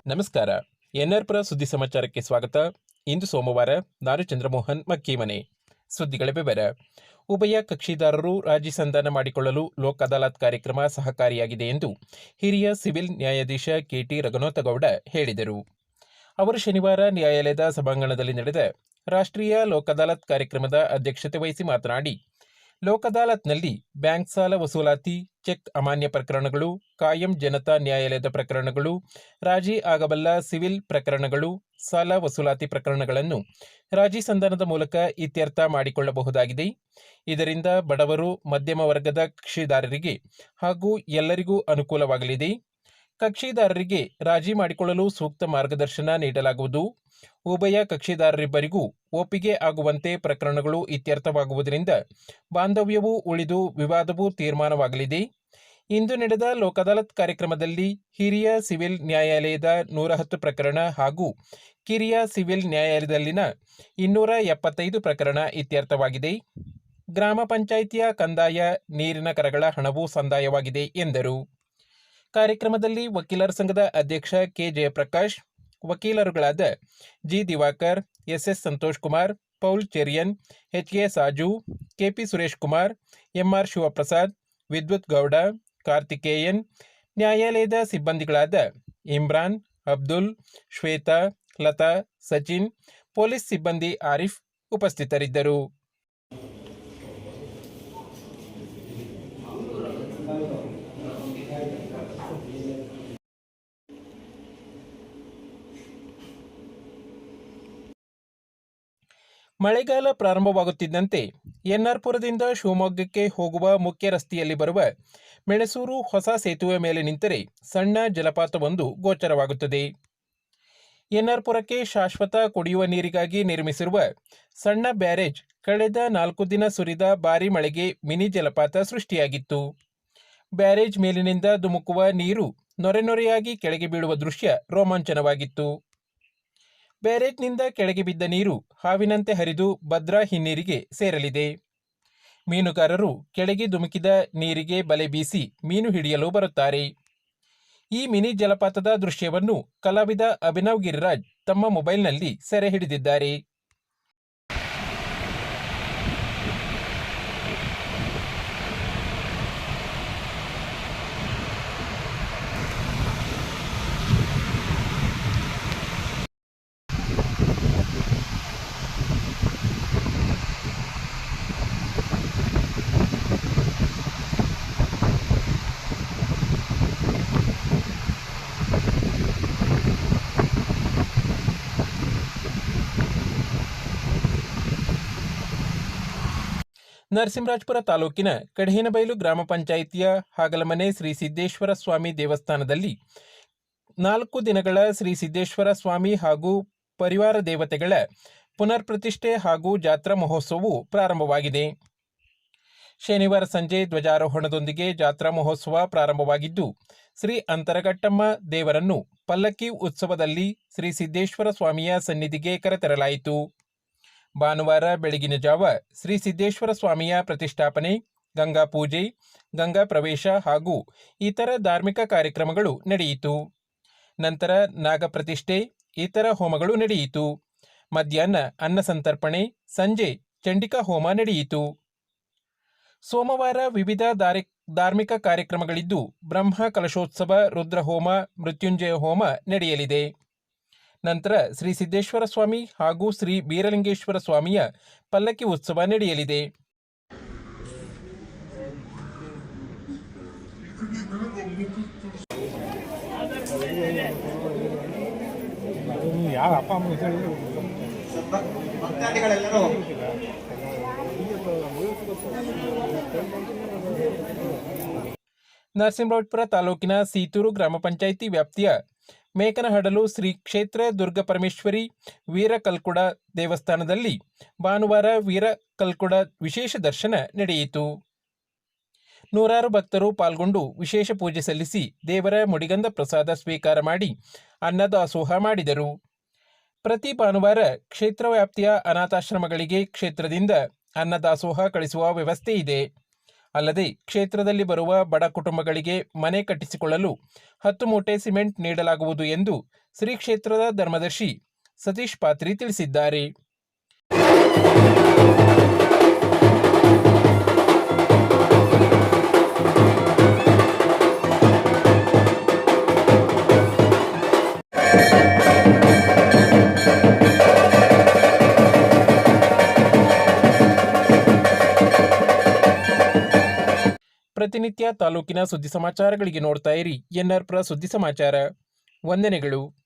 ನಮಸ್ಕಾರ. ಎನ್ಆರ್ಪುರ ಸುದ್ದಿ ಸಮಾಚಾರಕ್ಕೆ ಸ್ವಾಗತ. ಇಂದು ಸೋಮವಾರ. ನಾನು ಚಂದ್ರಮೋಹನ್ ಮಕ್ಕೀಮನೆ. ಸುದ್ದಿಗಳ ವಿವರ. ಉಭಯ ಕಕ್ಷಿದಾರರು ರಾಜಿ ಸಂಧಾನ ಮಾಡಿಕೊಳ್ಳಲು ಲೋಕ್ ಅದಾಲತ್ ಕಾರ್ಯಕ್ರಮ ಸಹಕಾರಿಯಾಗಿದೆ ಎಂದು ಹಿರಿಯ ಸಿವಿಲ್ ನ್ಯಾಯಾಧೀಶ ಕೆಟಿ ರಘುನಾಥಗೌಡ ಹೇಳಿದರು. ಅವರು ಶನಿವಾರ ನ್ಯಾಯಾಲಯದ ಸಭಾಂಗಣದಲ್ಲಿ ನಡೆದ ರಾಷ್ಟ್ರೀಯ ಲೋಕ್ ಅದಾಲತ್ ಕಾರ್ಯಕ್ರಮದ ಅಧ್ಯಕ್ಷತೆ ವಹಿಸಿ ಮಾತನಾಡಿ, ಲೋಕ್ ಅದಾಲತ್ನಲ್ಲಿ ಬ್ಯಾಂಕ್ ಸಾಲ ವಸೂಲಾತಿ, ಚೆಕ್ ಅಮಾನ್ಯ ಪ್ರಕರಣಗಳು, ಕಾಯಂ ಜನತಾ ನ್ಯಾಯಾಲಯದ ಪ್ರಕರಣಗಳು, ರಾಜಿ ಆಗಬಲ್ಲ ಸಿವಿಲ್ ಪ್ರಕರಣಗಳು, ಸಾಲ ವಸೂಲಾತಿ ಪ್ರಕರಣಗಳನ್ನು ರಾಜಿ ಸಂಧಾನದ ಮೂಲಕ ಇತ್ಯರ್ಥ ಮಾಡಿಕೊಳ್ಳಬಹುದಾಗಿದೆ. ಇದರಿಂದ ಬಡವರು, ಮಧ್ಯಮ ವರ್ಗದ ಕಕ್ಷಿದಾರರಿಗೆ ಹಾಗೂ ಎಲ್ಲರಿಗೂ ಅನುಕೂಲವಾಗಲಿದೆ. ಕಕ್ಷಿದಾರರಿಗೆ ರಾಜಿ ಮಾಡಿಕೊಳ್ಳಲು ಸೂಕ್ತ ಮಾರ್ಗದರ್ಶನ ನೀಡಲಾಗುವುದು. ಉಭಯ ಕಕ್ಷಿದಾರರಿಬ್ಬರಿಗೂ ಒಪ್ಪಿಗೆ ಆಗುವಂತೆ ಪ್ರಕರಣಗಳು ಇತ್ಯರ್ಥವಾಗುವುದರಿಂದ ಬಾಂಧವ್ಯವೂ ಉಳಿದು ವಿವಾದವೂ ತೀರ್ಮಾನವಾಗಲಿದೆ. ಇಂದು ನಡೆದ ಲೋಕ್ ಅದಾಲತ್ ಕಾರ್ಯಕ್ರಮದಲ್ಲಿ ಹಿರಿಯ ಸಿವಿಲ್ ನ್ಯಾಯಾಲಯದ 110 ಪ್ರಕರಣ ಹಾಗೂ ಕಿರಿಯ ಸಿವಿಲ್ ನ್ಯಾಯಾಲಯದಲ್ಲಿನ 275 ಪ್ರಕರಣ ಇತ್ಯರ್ಥವಾಗಿದೆ. ಗ್ರಾಮ ಪಂಚಾಯಿತಿಯ ಕಂದಾಯ, ನೀರಿನ ಕರಗಳ ಹಣವೂ ಸಂದಾಯವಾಗಿದೆ ಎಂದರು. ಕಾರ್ಯಕ್ರಮದಲ್ಲಿ ವಕೀಲರ ಸಂಘದ ಅಧ್ಯಕ್ಷ ಕೆ ಜಯಪ್ರಕಾಶ್, ವಕೀಲರುಗಳಾದ G Divakar, SS Santosh Kumar, Paul Cherian, HK Saju, KP Suresh Kumar, MR Shivaprasad, Vidyut Gowda, Karthikeyan, ನ್ಯಾಯಾಲಯದ ಸಿಬ್ಬಂದಿಗಳಾದ ಇಮ್ರಾನ್, ಅಬ್ದುಲ್, ಶ್ವೇತಾ, ಲತಾ, ಸಚಿನ್, ಪೊಲೀಸ್ ಸಿಬ್ಬಂದಿ ಆರಿಫ್ ಉಪಸ್ಥಿತರಿದ್ದರು. ಮಳೆಗಾಲ ಪ್ರಾರಂಭವಾಗುತ್ತಿದ್ದಂತೆ ಎನ್ಆರ್ಪುರದಿಂದ ಶಿವಮೊಗ್ಗಕ್ಕೆ ಹೋಗುವ ಮುಖ್ಯ ರಸ್ತೆಯಲ್ಲಿ ಬರುವ ಮೆಣಸೂರು ಹೊಸ ಸೇತುವೆ ಮೇಲೆ ನಿಂತರೆ ಸಣ್ಣ ಜಲಪಾತವೊಂದು ಗೋಚರವಾಗುತ್ತದೆ. ಎನ್ಆರ್ಪುರಕ್ಕೆ ಶಾಶ್ವತ ಕುಡಿಯುವ ನೀರಿಗಾಗಿ ನಿರ್ಮಿಸಿರುವ ಸಣ್ಣ ಬ್ಯಾರೇಜ್ ಕಳೆದ 4 ದಿನ ಸುರಿದ ಭಾರೀ ಮಳೆಗೆ ಮಿನಿ ಜಲಪಾತ ಸೃಷ್ಟಿಯಾಗಿತ್ತು. ಬ್ಯಾರೇಜ್ ಮೇಲಿನಿಂದ ಧುಮುಕುವ ನೀರು ನೊರೆನೊರೆಯಾಗಿ ಕೆಳಗೆ ಬೀಳುವ ದೃಶ್ಯ ರೋಮಾಂಚನವಾಗಿತ್ತು. ಬ್ಯಾರೇಜ್ನಿಂದ ಕೆಳಗೆ ಬಿದ್ದ ನೀರು ಹಾವಿನಂತೆ ಹರಿದು ಭದ್ರಾ ಹಿನ್ನೀರಿಗೆ ಸೇರಲಿದೆ. ಮೀನುಗಾರರು ಕೆಳಗೆ ಧುಮುಕಿದ ನೀರಿಗೆ ಬಲೆ ಬೀಸಿ ಮೀನು ಹಿಡಿಯಲು ಬರುತ್ತಾರೆ. ಈ ಮಿನಿ ಜಲಪಾತದ ದೃಶ್ಯವನ್ನು ಕಲಾವಿದ ಅಭಿನವ್ ಗಿರಿರಾಜ್ ತಮ್ಮ ಮೊಬೈಲ್ನಲ್ಲಿ ಸೆರೆ ಹಿಡಿದಿದ್ದಾರೆ. ನರಸಿಂಹರಾಜಪುರ ತಾಲೂಕಿನ ಕಡೇನಬೈಲು ಗ್ರಾಮ ಪಂಚಾಯಿತಿಯ ಹಾಗಲಮನೆ ಶ್ರೀ ಸಿದ್ದೇಶ್ವರ ಸ್ವಾಮಿ ದೇವಸ್ಥಾನದಲ್ಲಿ 4 ದಿನಗಳ ಶ್ರೀ ಸಿದ್ದೇಶ್ವರ ಸ್ವಾಮಿ ಹಾಗೂ ಪರಿವಾರ ದೇವತೆಗಳ ಪುನರ್ ಪ್ರತಿಷ್ಠೆ ಹಾಗೂ ಜಾತ್ರಾ ಮಹೋತ್ಸವವು ಪ್ರಾರಂಭವಾಗಿದೆ. ಶನಿವಾರ ಸಂಜೆ ಧ್ವಜಾರೋಹಣದೊಂದಿಗೆ ಜಾತ್ರಾ ಮಹೋತ್ಸವ ಪ್ರಾರಂಭವಾಗಿದ್ದು, ಶ್ರೀ ಅಂತರಘಟ್ಟಮ್ಮ ದೇವರನ್ನು ಪಲ್ಲಕ್ಕಿ ಉತ್ಸವದಲ್ಲಿ ಶ್ರೀ ಸಿದ್ದೇಶ್ವರ ಸ್ವಾಮಿಯ ಸನ್ನಿಧಿಗೆ ಕರೆತರಲಾಯಿತು. ಭಾನುವಾರ ಬೆಳಗಿನ ಜಾವ ಶ್ರೀ ಸಿದ್ದೇಶ್ವರ ಸ್ವಾಮಿಯ ಪ್ರತಿಷ್ಠಾಪನೆ, ಗಂಗಾ ಪೂಜೆ, ಗಂಗಾ ಪ್ರವೇಶ ಹಾಗೂ ಇತರ ಧಾರ್ಮಿಕ ಕಾರ್ಯಕ್ರಮಗಳು ನಡೆಯಿತು. ನಂತರ ನಾಗ ಪ್ರತಿಷ್ಠೆ, ಇತರ ಹೋಮಗಳು ನಡೆಯಿತು. ಮಧ್ಯಾಹ್ನ ಅನ್ನ ಸಂತರ್ಪಣೆ, ಸಂಜೆ ಚಂಡಿಕಾ ಹೋಮ ನಡೆಯಿತು. ಸೋಮವಾರ ವಿವಿಧ ಧಾರ್ಮಿಕ ಕಾರ್ಯಕ್ರಮಗಳಿದ್ದು, ಬ್ರಹ್ಮ ಕಲಶೋತ್ಸವ, ರುದ್ರಹೋಮ, ಮೃತ್ಯುಂಜಯ ಹೋಮ ನಡೆಯಲಿದೆ. ನಂತರ ಶ್ರೀ ಸಿದ್ದೇಶ್ವರ ಸ್ವಾಮಿ ಹಾಗೂ ಶ್ರೀ ಬೀರಲಿಂಗೇಶ್ವರ ಸ್ವಾಮಿಯ ಪಲ್ಲಕ್ಕಿ ಉತ್ಸವ ನಡೆಯಲಿದೆ. ನರಸಿಂಹರಾಜಪುರ ತಾಲೂಕಿನ ಸೀತೂರು ಗ್ರಾಮ ಪಂಚಾಯಿತಿ ವ್ಯಾಪ್ತಿಯ ಮೇಕನಹಡಲು ಶ್ರೀ ಕ್ಷೇತ್ರ ದುರ್ಗ ಪರಮೇಶ್ವರಿ ವೀರಕಲ್ಕುಡ ದೇವಸ್ಥಾನದಲ್ಲಿ ಭಾನುವಾರ ವೀರಕಲ್ಕುಡ ವಿಶೇಷ ದರ್ಶನ ನಡೆಯಿತು. ನೂರಾರು ಭಕ್ತರು ಪಾಲ್ಗೊಂಡು ವಿಶೇಷ ಪೂಜೆ ಸಲ್ಲಿಸಿ ದೇವರ ಮುಡಿಗಂಧ ಪ್ರಸಾದ ಸ್ವೀಕಾರ ಮಾಡಿ ಅನ್ನದಾಸೋಹ ಮಾಡಿದರು. ಪ್ರತಿ ಭಾನುವಾರ ಕ್ಷೇತ್ರ ವ್ಯಾಪ್ತಿಯ ಅನಾಥಾಶ್ರಮಗಳಿಗೆ ಕ್ಷೇತ್ರದಿಂದ ಅನ್ನದಾಸೋಹ ಕಳಿಸುವ ವ್ಯವಸ್ಥೆ ಇದೆ. ಅಲ್ಲದೆ ಕ್ಷೇತ್ರದಲ್ಲಿ ಬರುವ ಬಡ ಕುಟುಂಬಗಳಿಗೆ ಮನೆ ಕಟ್ಟಿಸಿಕೊಳ್ಳಲು 10 ಮೂಟೆ ಸಿಮೆಂಟ್ ನೀಡಲಾಗುವುದು ಎಂದು ಶ್ರೀ ಕ್ಷೇತ್ರದ ಧರ್ಮದರ್ಶಿ ಸತೀಶ್ ಪಾತ್ರಿ ತಿಳಿಸಿದ್ದಾರೆ. ಪ್ರತಿನಿತ್ಯ ತಾಲೂಕಿನ ಸುದ್ದಿ ಸಮಾಚಾರಗಳಿಗೆ ನೋಡ್ತಾ ಇರಿ ಎನ್ಆರ್ ಪ್ರ ಸುದ್ದಿ ಸಮಾಚಾರ. ವಂದನೆಗಳು.